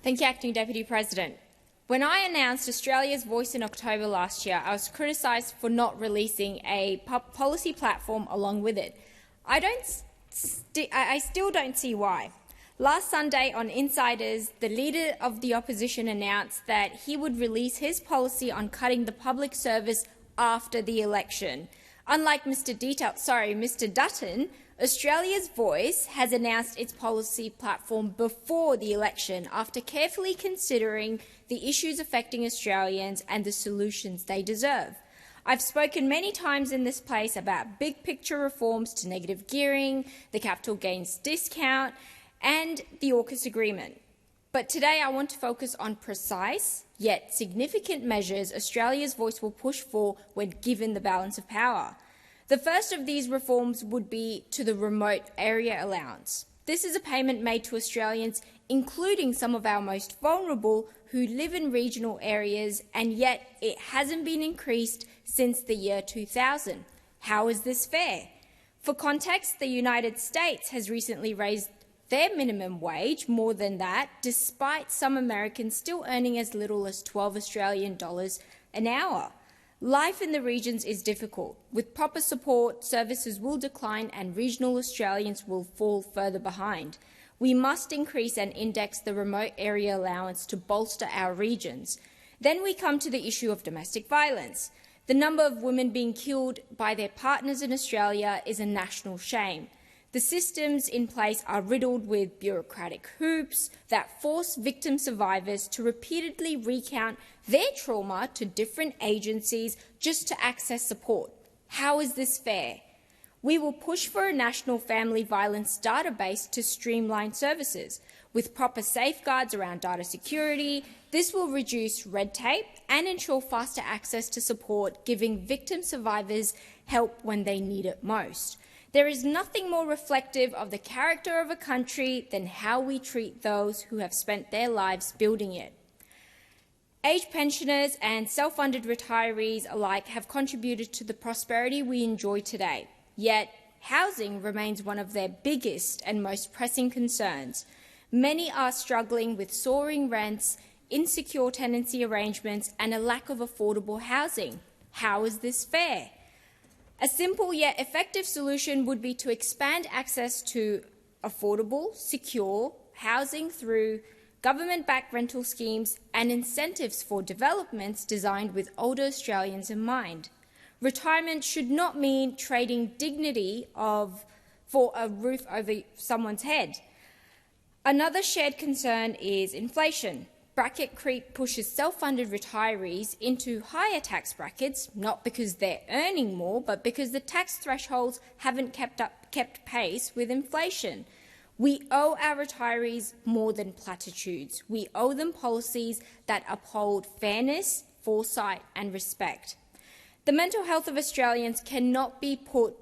Thank you, Acting Deputy President. When I announced Australia's Voice in October last year, I was criticised for not releasing a policy platform along with it. I still don't see why. Last Sunday on Insiders, the Leader of the Opposition announced that he would release his policy on cutting the public service after the election. Unlike Mr. Dutton, Australia's Voice has announced its policy platform before the election after carefully considering the issues affecting Australians and the solutions they deserve. I've spoken many times in this place about big-picture reforms to negative gearing, the capital gains discount and the AUKUS agreement. But today I want to focus on precise yet significant measures Australia's Voice will push for when given the balance of power. The first of these reforms would be to the remote area allowance. This is a payment made to Australians, including some of our most vulnerable who live in regional areas, and yet it hasn't been increased since the year 2000. How is this fair? For context, the United States has recently raised their minimum wage more than that, despite some Americans still earning as little as $12 Australian an hour. Life in the regions is difficult. With proper support, services will decline and regional Australians will fall further behind. We must increase and index the remote area allowance to bolster our regions. Then we come to the issue of domestic violence. The number of women being killed by their partners in Australia is a national shame. The systems in place are riddled with bureaucratic hoops that force victim survivors to repeatedly recount their trauma to different agencies just to access support. How is this fair? We will push for a national family violence database to streamline services. With proper safeguards around data security, this will reduce red tape and ensure faster access to support, giving victim survivors help when they need it most. There is nothing more reflective of the character of a country than how we treat those who have spent their lives building it. Aged pensioners and self-funded retirees alike have contributed to the prosperity we enjoy today, yet housing remains one of their biggest and most pressing concerns. Many are struggling with soaring rents, insecure tenancy arrangements and a lack of affordable housing. How is this fair? A simple yet effective solution would be to expand access to affordable, secure housing through government-backed rental schemes and incentives for developments designed with older Australians in mind. Retirement should not mean trading dignity for a roof over someone's head. Another shared concern is inflation. Bracket creep pushes self-funded retirees into higher tax brackets, not because they're earning more, but because the tax thresholds haven't kept pace with inflation. We owe our retirees more than platitudes. We owe them policies that uphold fairness, foresight and respect. The mental health of Australians cannot be put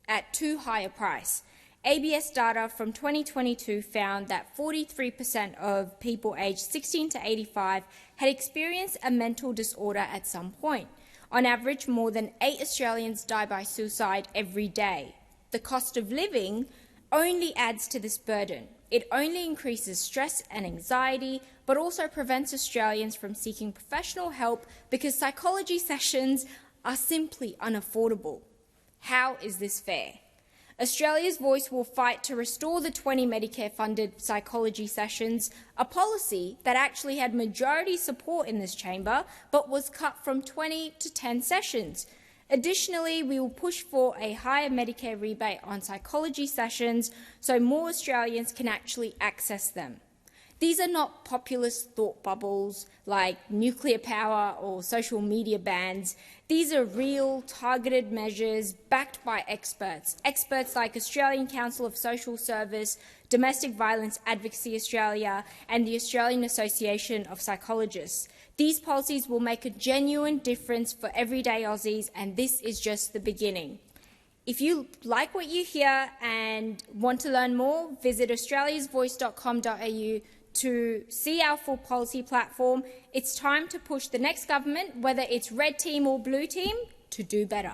at too high a price. ABS data from 2022 found that 43% of people aged 16 to 85 had experienced a mental disorder at some point. On average, more than 8 Australians die by suicide every day. The cost of living only adds to this burden. It only increases stress and anxiety, but also prevents Australians from seeking professional help because psychology sessions are simply unaffordable. How is this fair? Australia's Voice will fight to restore the 20 Medicare-funded psychology sessions, a policy that actually had majority support in this chamber but was cut from 20 to 10 sessions. Additionally, we will push for a higher Medicare rebate on psychology sessions so more Australians can actually access them. These are not populist thought bubbles like nuclear power or social media bans. These are real, targeted measures backed by experts like Australian Council of Social Service, Domestic Violence Advocacy Australia and the Australian Association of Psychologists. These policies will make a genuine difference for everyday Aussies, and this is just the beginning. If you like what you hear and want to learn more, visit australiasvoice.com.au to see our full policy platform. It's time to push the next government, whether it's red team or blue team, to do better.